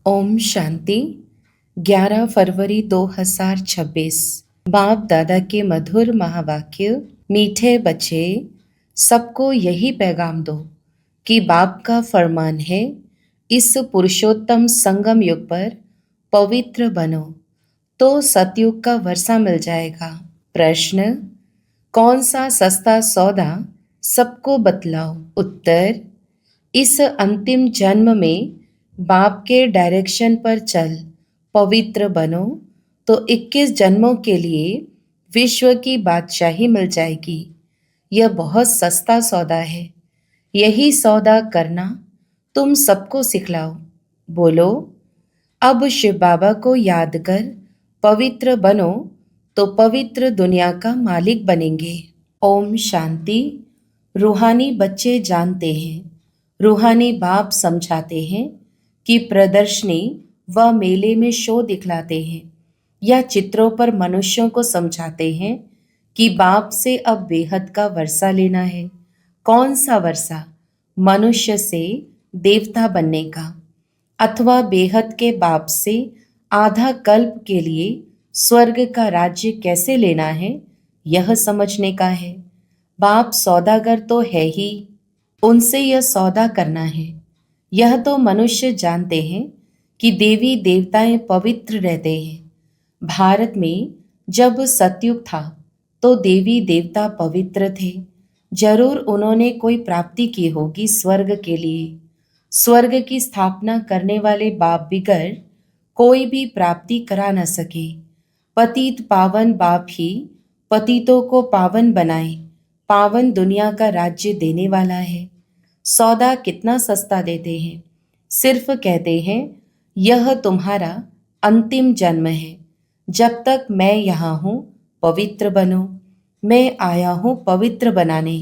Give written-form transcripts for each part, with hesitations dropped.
ओम शांति। 11 फरवरी 2026। बाप दादा के मधुर महावाक्य। मीठे बच्चे, सबको यही पैगाम दो कि बाप का फरमान है, इस पुरुषोत्तम संगम युग पर पवित्र बनो तो सतयुग का वर्षा मिल जाएगा। प्रश्न, कौन सा सस्ता सौदा सबको बतलाओ। उत्तर, इस अंतिम जन्म में बाप के डायरेक्शन पर चल पवित्र बनो तो 21 जन्मों के लिए विश्व की बादशाही मिल जाएगी। यह बहुत सस्ता सौदा है। यही सौदा करना तुम सबको सिखलाओ। बोलो, अब शिव बाबा को याद कर पवित्र बनो तो पवित्र दुनिया का मालिक बनेंगे। ओम शांति। रूहानी बच्चे जानते हैं, रूहानी बाप समझाते हैं कि प्रदर्शनी व मेले में शो दिखलाते हैं या चित्रों पर मनुष्यों को समझाते हैं कि बाप से अब बेहद का वर्षा लेना है। कौन सा वर्षा? मनुष्य से देवता बनने का, अथवा बेहद के बाप से आधा कल्प के लिए स्वर्ग का राज्य कैसे लेना है, यह समझने का है। बाप सौदागर तो है ही, उनसे यह सौदा करना है। यह तो मनुष्य जानते हैं कि देवी देवताएं पवित्र रहते हैं। भारत में जब सतयुग था तो देवी देवता पवित्र थे। जरूर उन्होंने कोई प्राप्ति की होगी स्वर्ग के लिए। स्वर्ग की स्थापना करने वाले बाप बिगर कोई भी प्राप्ति करा न सके। पतित पावन बाप ही पतितों को पावन बनाए, पावन दुनिया का राज्य देने वाला है। सौदा कितना सस्ता देते हैं। सिर्फ कहते हैं, यह तुम्हारा अंतिम जन्म है। जब तक मैं यहाँ हूँ पवित्र बनो। मैं आया हूँ पवित्र बनाने।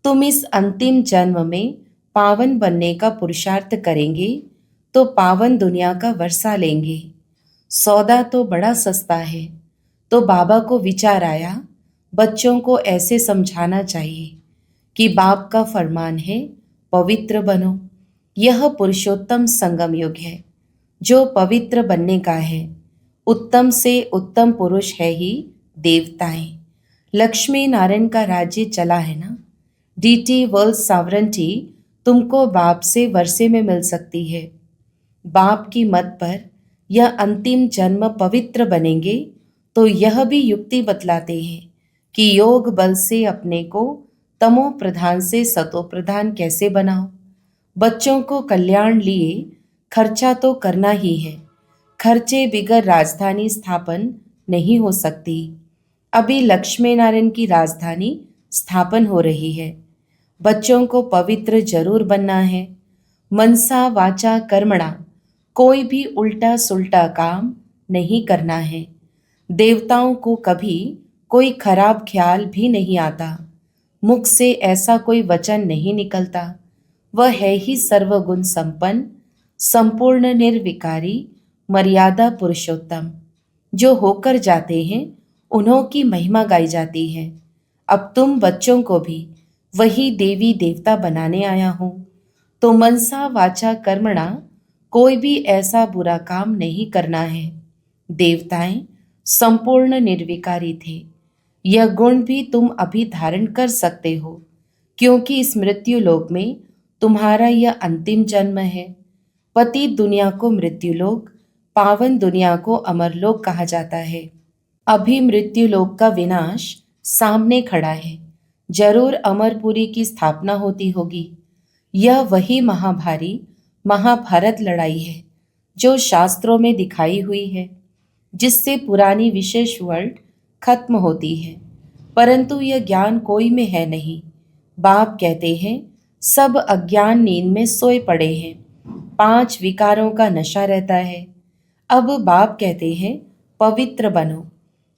तुम इस अंतिम जन्म में पावन बनने का पुरुषार्थ करेंगे तो पावन दुनिया का वर्षा लेंगे। सौदा तो बड़ा सस्ता है। तो बाबा को विचार आया, बच्चों को ऐसे समझाना चाहिए कि बाप का फरमान है, पवित्र बनो। यह पुरुषोत्तम संगम युग है जो पवित्र बनने का है। उत्तम से उत्तम पुरुष है ही देवताएं। लक्ष्मी नारायण का राज्य चला है ना। डीटी वर्ल्ड सॉवरेंटी तुमको बाप से वर्षे में मिल सकती है। बाप की मत पर यह अंतिम जन्म पवित्र बनेंगे तो यह भी युक्ति बतलाते हैं कि योग बल से अपने को तमो प्रधान से सतो प्रधान कैसे बनाओ। बच्चों को कल्याण लिए खर्चा तो करना ही है। खर्चे बिगर राजधानी स्थापन नहीं हो सकती। अभी लक्ष्मी नारायण की राजधानी स्थापन हो रही है। बच्चों को पवित्र जरूर बनना है। मनसा वाचा कर्मणा कोई भी उल्टा सुल्टा काम नहीं करना है। देवताओं को कभी कोई खराब ख्याल भी नहीं आता। मुख से ऐसा कोई वचन नहीं निकलता। वह है ही सर्वगुण संपन्न, संपूर्ण निर्विकारी, मर्यादा पुरुषोत्तम। जो होकर जाते हैं उन्हों की महिमा गाई जाती है। अब तुम बच्चों को भी वही देवी देवता बनाने आया हूँ। तो मनसा वाचा कर्मणा कोई भी ऐसा बुरा काम नहीं करना है। देवताएं संपूर्ण निर्विकारी थे। यह गुण भी तुम अभी धारण कर सकते हो, क्योंकि इस मृत्यु लोक में तुम्हारा यह अंतिम जन्म है। पतित दुनिया को मृत्युलोक, पावन दुनिया को अमरलोक कहा जाता है। अभी मृत्युलोक का विनाश सामने खड़ा है। जरूर अमरपुरी की स्थापना होती होगी। यह वही महाभारी महाभारत लड़ाई है जो शास्त्रों में दिखाई हुई है, जिससे पुरानी विशेष वर्ल्ड खत्म होती है। परंतु यह ज्ञान कोई में है नहीं। बाप कहते हैं, सब अज्ञान नींद में सोए पड़े हैं। 5 विकारों का नशा रहता है। अब बाप कहते हैं, पवित्र बनो।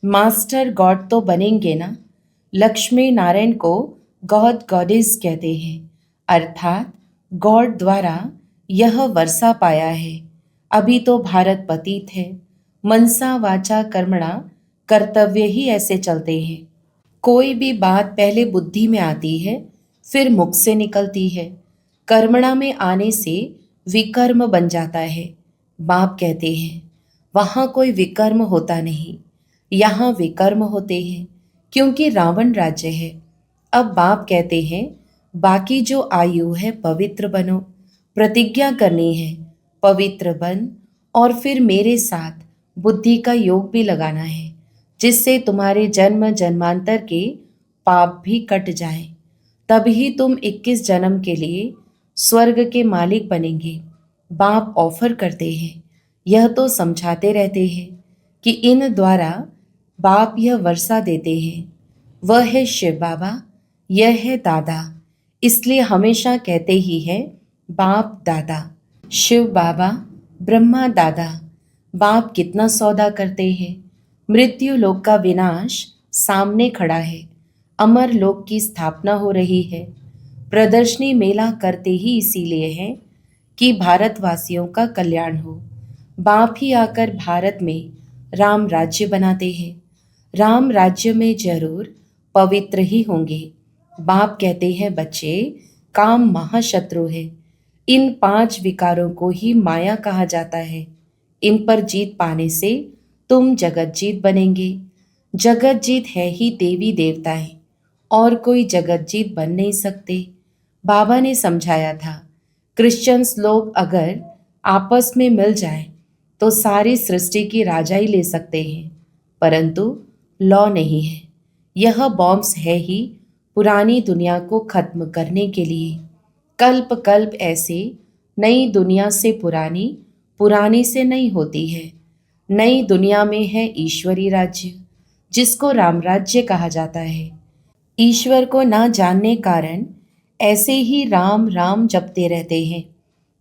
मास्टर गॉड तो बनेंगे ना। लक्ष्मी नारायण को गॉड गॉडेस कहते हैं, अर्थात गॉड द्वारा यह वर्षा पाया है। अभी तो भारत पतित है। मनसा वाचा कर्मणा कर्तव्य ही ऐसे चलते हैं। कोई भी बात पहले बुद्धि में आती है, फिर मुख से निकलती है। कर्मणा में आने से विकर्म बन जाता है। बाप कहते हैं वहाँ कोई विकर्म होता नहीं, यहाँ विकर्म होते हैं क्योंकि रावण राज्य है। अब बाप कहते हैं बाकी जो आयु है पवित्र बनो, प्रतिज्ञा करनी है, पवित्र बन, और फिर मेरे साथ बुद्धि का योग भी लगाना है, जिससे तुम्हारे जन्म जन्मांतर के पाप भी कट जाएं। तभी तुम 21 जन्म के लिए स्वर्ग के मालिक बनेंगे। बाप ऑफर करते हैं, यह तो समझाते रहते हैं कि इन द्वारा बाप यह वर्षा देते हैं। वह है शिव बाबा, यह है दादा, इसलिए हमेशा कहते ही है बाप दादा। शिव बाबा, ब्रह्मा दादा। बाप कितना सौदा करते हैं। मृत्यु लोक का विनाश सामने खड़ा है, अमर लोक की स्थापना हो रही है। प्रदर्शनी मेला करते ही इसीलिए है कि भारतवासियों का कल्याण हो। बाप ही आकर भारत में राम राज्य बनाते हैं। राम राज्य में जरूर पवित्र ही होंगे। बाप कहते हैं बच्चे, काम महाशत्रु है। इन 5 विकारों को ही माया कहा जाता है। इन पर जीत पाने से तुम जगत जीत बनेंगे। जगत जीत है ही देवी देवताएं, और कोई जगत जीत बन नहीं सकते। बाबा ने समझाया था, क्रिश्चियंस लोग अगर आपस में मिल जाएं तो सारी सृष्टि की राजाई ले सकते हैं, परंतु लॉ नहीं है। यह बॉम्ब्स है ही पुरानी दुनिया को खत्म करने के लिए। कल्प कल्प ऐसे नई दुनिया से पुरानी, पुरानी से नई होती है। नई दुनिया में है ईश्वरी राज्य, जिसको राम राज्य कहा जाता है। ईश्वर को ना जानने कारण ऐसे ही राम राम जपते रहते हैं।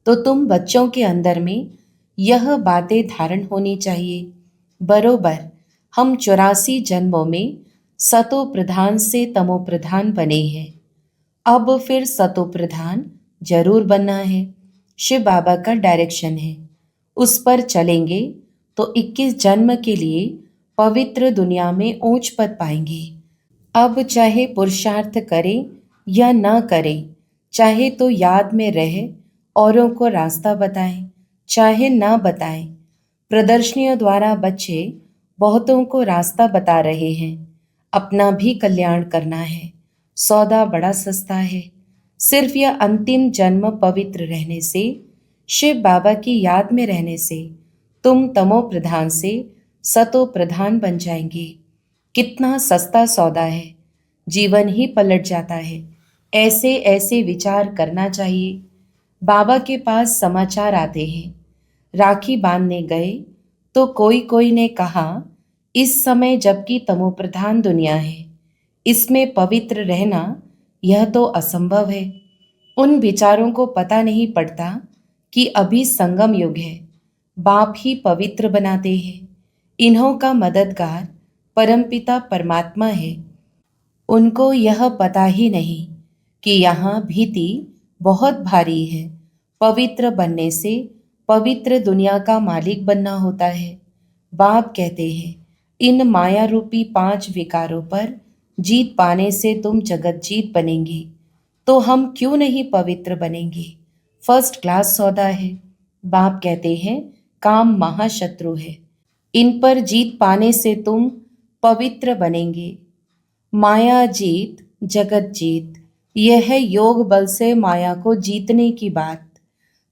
तो तुम बच्चों के अंदर में यह बातें धारण होनी चाहिए। बरोबर हम 84 जन्मों में सतो प्रधान से तमो प्रधान बने हैं, अब फिर सतो प्रधान जरूर बनना है। शिव बाबा का डायरेक्शन है, उस पर चलेंगे तो 21 जन्म के लिए पवित्र दुनिया में ऊंच पद पाएंगे। अब चाहे पुरुषार्थ करें या ना करें, चाहे तो याद में रहे, औरों को रास्ता बताएं, चाहे ना बताएं। प्रदर्शनियों द्वारा बच्चे बहुतों को रास्ता बता रहे हैं। अपना भी कल्याण करना है। सौदा बड़ा सस्ता है। सिर्फ यह अंतिम जन्म पवित्र रहने से, शिव बाबा की याद में रहने से तुम तमो प्रधान से सतो प्रधान बन जाएंगे। कितना सस्ता सौदा है, जीवन ही पलट जाता है। ऐसे ऐसे विचार करना चाहिए। बाबा के पास समाचार आते हैं। राखी बांधने गए तो कोई कोई ने कहा, इस समय जबकि तमोप्रधान दुनिया है, इसमें पवित्र रहना यह तो असंभव है। उन विचारों को पता नहीं पड़ता कि अभी संगम युग है। बाप ही पवित्र बनाते हैं। इन्हों का मददगार परमपिता परमात्मा है। उनको यह पता ही नहीं कि यहाँ भीति बहुत भारी है। पवित्र बनने से पवित्र दुनिया का मालिक बनना होता है। बाप कहते हैं इन माया रूपी 5 विकारों पर जीत पाने से तुम जगत जीत बनेंगे। तो हम क्यों नहीं पवित्र बनेंगे? फर्स्ट क्लास सौदा है। बाप कहते हैं काम महाशत्रु है। इन पर जीत पाने से तुम पवित्र बनेंगे। माया जीत, जगत जीत, यह है योग बल से माया को जीतने की बात।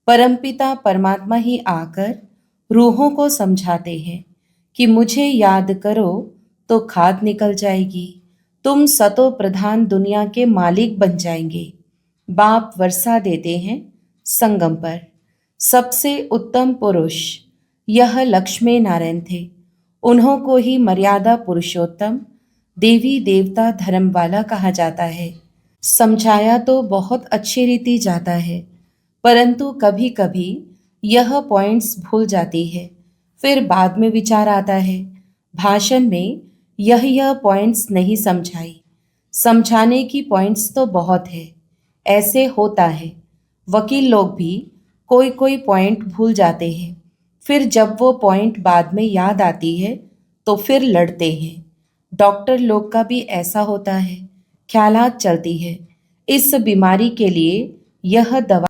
परमपिता परमात्मा ही आकर रूहों को समझाते हैं कि मुझे याद करो तो खाद निकल जाएगी, तुम सतो प्रधान दुनिया के मालिक बन जाएंगे। बाप वर्षा देते हैं संगम पर। सबसे उत्तम पुरुष यह लक्ष्मी नारायण थे। उन्हों को ही मर्यादा पुरुषोत्तम, देवी देवता धर्म वाला कहा जाता है। समझाया तो बहुत अच्छी रीति जाता है, परंतु कभी कभी यह पॉइंट्स भूल जाती है। फिर बाद में विचार आता है, भाषण में यह पॉइंट्स नहीं समझाई। समझाने की पॉइंट्स तो बहुत है। ऐसे होता है, वकील लोग भी कोई कोई पॉइंट भूल जाते हैं। फिर जब वो पॉइंट बाद में याद आती है तो फिर लड़ते हैं। डॉक्टर लोग का भी ऐसा होता है, ख्यालात चलती है। इस बीमारी के लिए यह दवा,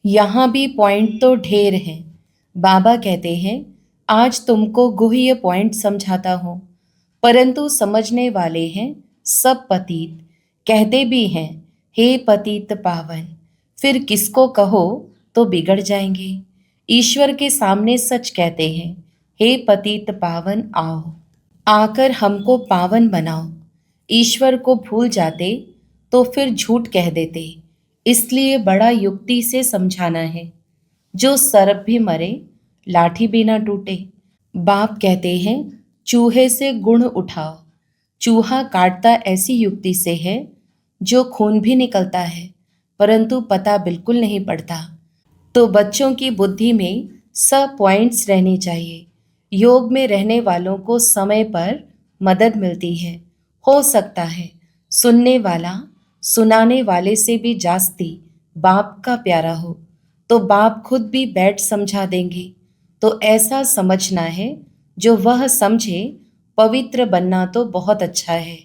यहाँ भी पॉइंट तो ढेर हैं। बाबा कहते हैं, आज तुमको गुह्य पॉइंट समझाता हूँ, परंतु समझने वाले हैं सब पतित। कहते भी हैं, हे पतित पावन, फिर किसको कहो तो बिगड़ जाएंगे। ईश्वर के सामने सच कहते हैं, हे पतित पावन आओ, आकर हमको पावन बनाओ। ईश्वर को भूल जाते तो फिर झूठ कह देते, इसलिए बड़ा युक्ति से समझाना है। जो सर्प भी मरे, लाठी भी ना टूटे। बाप कहते हैं, चूहे से गुण उठाओ। चूहा काटता ऐसी युक्ति से है जो खून भी निकलता है, परंतु पता बिल्कुल नहीं पड़ता। तो बच्चों की बुद्धि में सब पॉइंट्स रहने चाहिए। योग में रहने वालों को समय पर मदद मिलती है। हो सकता है सुनने वाला सुनाने वाले से भी जास्ती बाप का प्यारा हो, तो बाप खुद भी बैठ समझा देंगे। तो ऐसा समझना है जो वह समझे। पवित्र बनना तो बहुत अच्छा है।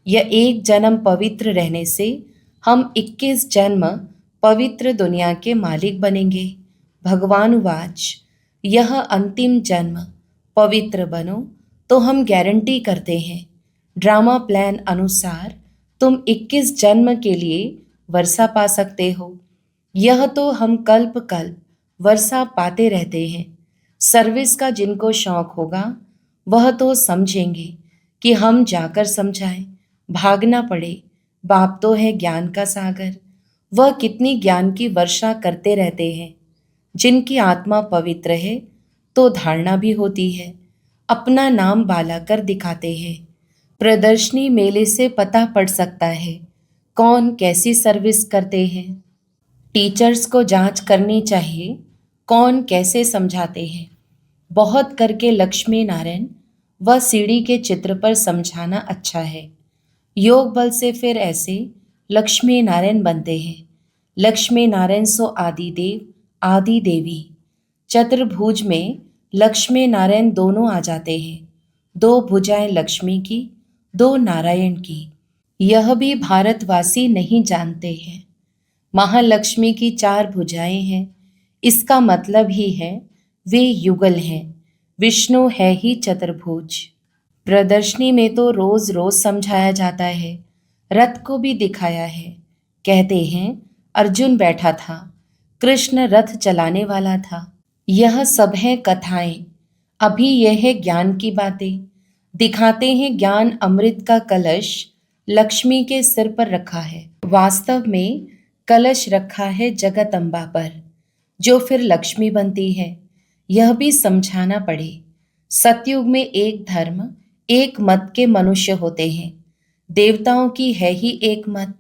यह एक जन्म पवित्र रहने से हम 21 जन्म पवित्र दुनिया के मालिक बनेंगे। भगवान वाच, यह अंतिम जन्म पवित्र बनो तो हम गारंटी करते हैं, ड्रामा प्लान अनुसार तुम 21 जन्म के लिए वर्षा पा सकते हो। यह तो हम कल्प कल्प वर्षा पाते रहते हैं। सर्विस का जिनको शौक होगा वह तो समझेंगे कि हम जाकर समझाएं, भागना पड़े। बाप तो है ज्ञान का सागर, वह कितनी ज्ञान की वर्षा करते रहते हैं। जिनकी आत्मा पवित्र है तो धारणा भी होती है, अपना नाम बाला कर दिखाते हैं। प्रदर्शनी मेले से पता पड़ सकता है कौन कैसी सर्विस करते हैं। टीचर्स को जांच करनी चाहिए कौन कैसे समझाते हैं। बहुत करके लक्ष्मी नारायण व सीढ़ी के चित्र पर समझाना अच्छा है। योग बल से फिर ऐसे लक्ष्मी नारायण बनते हैं। लक्ष्मी नारायण सो आदिदेव आदि देवी। चतुर्भुज में लक्ष्मी नारायण दोनों आ जाते हैं। दो भुजाएं लक्ष्मी की, दो नारायण की। यह भी भारतवासी नहीं जानते हैं। महालक्ष्मी की 4 भुजाएं हैं, इसका मतलब ही है वे युगल हैं। विष्णु है ही चतुर्भुज। प्रदर्शनी में तो रोज रोज समझाया जाता है। रथ को भी दिखाया है। कहते हैं अर्जुन बैठा था, कृष्ण रथ चलाने वाला था। यह सब है कथाएं। अभी यह है ज्ञान की बातें। दिखाते हैं ज्ञान अमृत का कलश लक्ष्मी के सिर पर रखा है। वास्तव में कलश रखा है जगत अम्बा पर, जो फिर लक्ष्मी बनती है। यह भी समझाना पड़े। सतयुग में एक धर्म एक मत के मनुष्य होते हैं। देवताओं की है ही एक मत।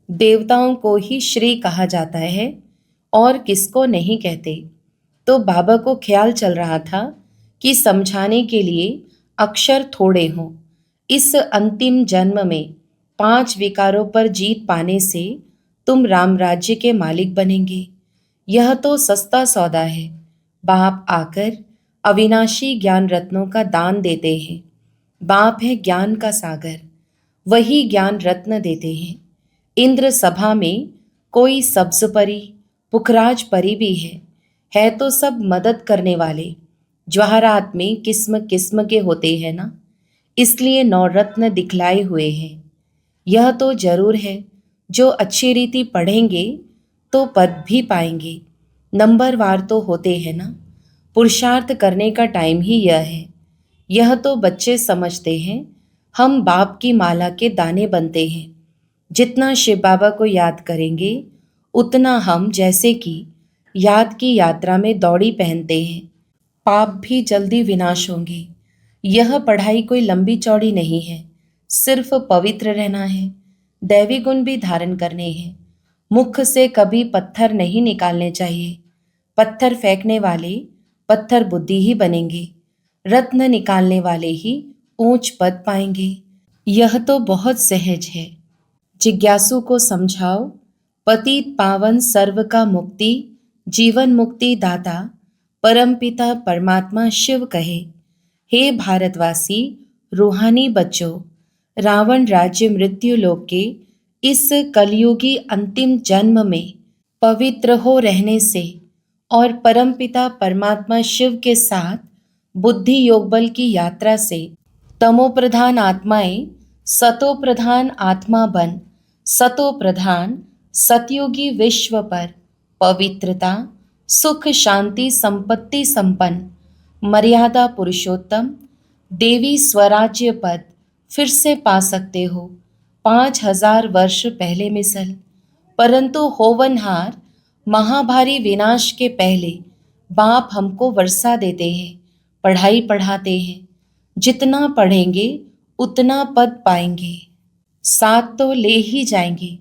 देवताओं को ही श्री कहा जाता है और किसको नहीं कहते। तो बाबा को ख्याल चल रहा था कि समझाने के लिए अक्षर थोड़े हों। इस अंतिम जन्म में 5 विकारों पर जीत पाने से तुम राम राज्य के मालिक बनेंगे। यह तो सस्ता सौदा है। बाप आकर अविनाशी ज्ञान रत्नों का दान देते हैं। बाप है ज्ञान का सागर, वही ज्ञान रत्न देते हैं। इंद्र सभा में कोई सब्ज परी पुखराज परी भी है तो सब मदद करने वाले। ज्वाहरात में किस्म किस्म के होते हैं ना, इसलिए 9 रत्न दिखलाए हुए हैं। यह तो जरूर है, जो अच्छी रीति पढ़ेंगे तो पद भी पाएंगे। नंबरवार तो होते हैं ना। पुरुषार्थ करने का टाइम ही यह है। यह तो बच्चे समझते हैं। हम बाप की माला के दाने बनते हैं। जितना शिव बाबा को याद करेंगे उतना हम जैसे कि याद की यात्रा में दौड़ी पहनते हैं। पाप भी जल्दी विनाश होंगे। यह पढ़ाई कोई लंबी चौड़ी नहीं है, सिर्फ पवित्र रहना है। दैवी गुण भी धारण करने हैं। मुख से कभी पत्थर नहीं निकालने चाहिए। पत्थर फेंकने वाले पत्थर बुद्धि ही बनेंगे। रत्न निकालने वाले ही ऊंच पद पाएंगे। यह तो बहुत सहज है। जिज्ञासु को समझाओ, पतित पावन सर्व का मुक्ति जीवन मुक्ति दाता परमपिता परमात्मा शिव कहे। हे भारतवासी रूहानी बच्चों, रावण राज्य मृत्यु लोक के इस कलयुगी अंतिम जन्म में पवित्र हो रहने से और परमपिता परमात्मा शिव के साथ बुद्धि योग बल की यात्रा से तमो प्रधान आत्माएं सतो प्रधान आत्मा बन सतो प्रधान सतयुगी विश्व पर पवित्रता सुख शांति संपत्ति संपन्न मर्यादा पुरुषोत्तम देवी स्वराज्य पद फिर से पा सकते हो। 5000 वर्ष पहले मिसल, परंतु होवनहार महाभारी विनाश के पहले बाप हमको वर्षा देते हैं, पढ़ाई पढ़ाते हैं। जितना पढ़ेंगे उतना पद पाएंगे, साथ तो ले ही जाएंगे।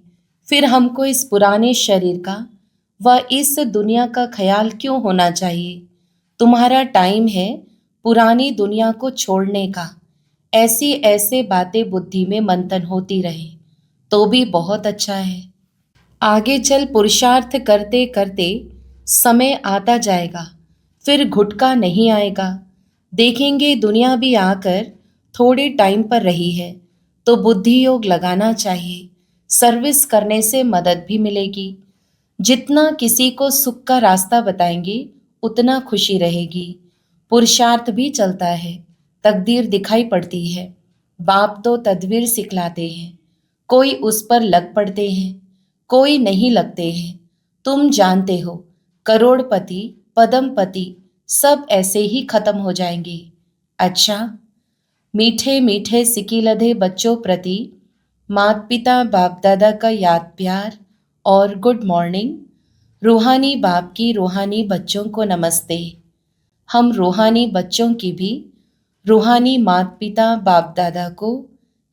फिर हमको इस पुराने शरीर का व इस दुनिया का ख्याल क्यों होना चाहिए? तुम्हारा टाइम है पुरानी दुनिया को छोड़ने का। ऐसी ऐसे बातें बुद्धि में मंथन होती रहे तो भी बहुत अच्छा है। आगे चल पुरुषार्थ करते करते समय आता जाएगा, फिर घुटका नहीं आएगा। देखेंगे दुनिया भी आकर थोड़े टाइम पर रही है तो बुद्धि योग लगाना चाहिए। सर्विस करने से मदद भी मिलेगी। जितना किसी को सुख का रास्ता बताएंगे उतना खुशी रहेगी। पुरुषार्थ भी चलता है, तकदीर दिखाई पड़ती है। बाप तो तदबीर सिखलाते हैं, कोई उस पर लग पड़ते हैं, कोई नहीं लगते हैं। तुम जानते हो करोड़पति पदमपति सब ऐसे ही खत्म हो जाएंगे। अच्छा, मीठे मीठे सिकीलधे बच्चों प्रति माता पिता बाप दादा का याद प्यार और गुड मॉर्निंग। रूहानी बाप की रूहानी बच्चों को नमस्ते। हम रूहानी बच्चों की भी रूहानी माता पिता बाप दादा को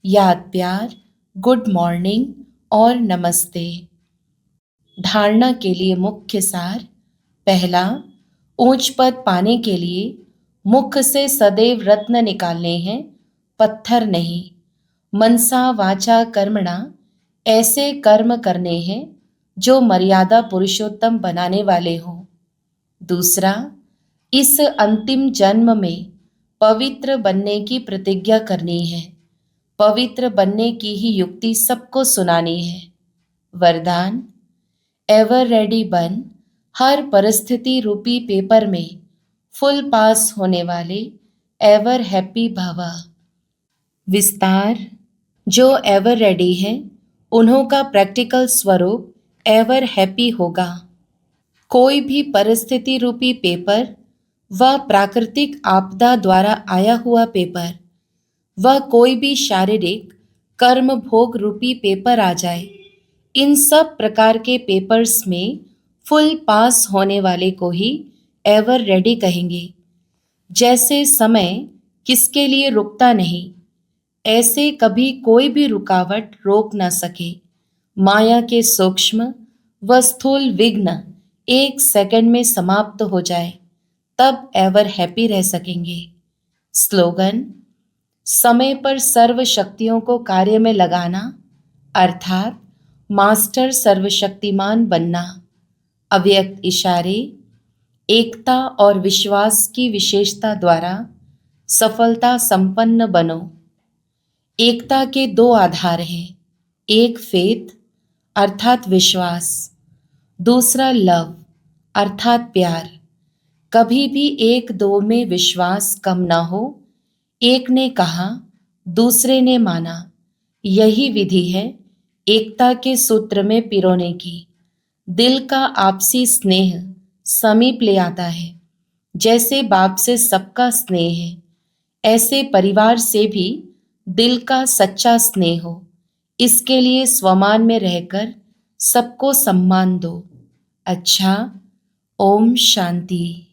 याद प्यार, गुड मॉर्निंग और नमस्ते। धारणा के लिए मुख्य सार। पहला, ऊंच पद पाने के लिए मुख से सदैव रत्न निकालने हैं, पत्थर नहीं। मनसा वाचा कर्मणा ऐसे कर्म करने हैं जो मर्यादा पुरुषोत्तम बनाने वाले हों। दूसरा, इस अंतिम जन्म में पवित्र बनने की प्रतिज्ञा करनी है। पवित्र बनने की ही युक्ति सबको सुनानी है। वरदान, एवर रेडी बन, हर परिस्थिति रूपी पेपर में फुल पास होने वाले एवर हैप्पी भवा। विस्तार, जो एवर रेडी हैं उन्हों का प्रैक्टिकल स्वरूप एवर हैप्पी होगा। कोई भी परिस्थिति रूपी पेपर व प्राकृतिक आपदा द्वारा आया हुआ पेपर व कोई भी शारीरिक कर्म भोग रूपी पेपर आ जाए, इन सब प्रकार के पेपर्स में फुल पास होने वाले को ही एवर रेडी कहेंगे। जैसे समय किसके लिए रुकता नहीं, ऐसे कभी कोई भी रुकावट रोक न सके। माया के सूक्ष्म व स्थूल विघ्न 1 सेकंड में समाप्त हो जाए, तब एवर हैप्पी रह सकेंगे। स्लोगन, समय पर सर्व शक्तियों को कार्य में लगाना अर्थात मास्टर सर्वशक्तिमान बनना। अव्यक्त इशारे, एकता और विश्वास की विशेषता द्वारा सफलता संपन्न बनो। एकता के 2 आधार हैं, एक फेथ अर्थात विश्वास, दूसरा लव अर्थात प्यार। कभी भी 1-2 में विश्वास कम ना हो। एक ने कहा, दूसरे ने माना, यही विधि है एकता के सूत्र में पिरोने की। दिल का आपसी स्नेह समीप ले आता है। जैसे बाप से सबका स्नेह है, ऐसे परिवार से भी दिल का सच्चा स्नेह हो। इसके लिए स्वमान में रहकर सबको सम्मान दो। अच्छा, ओम शांति।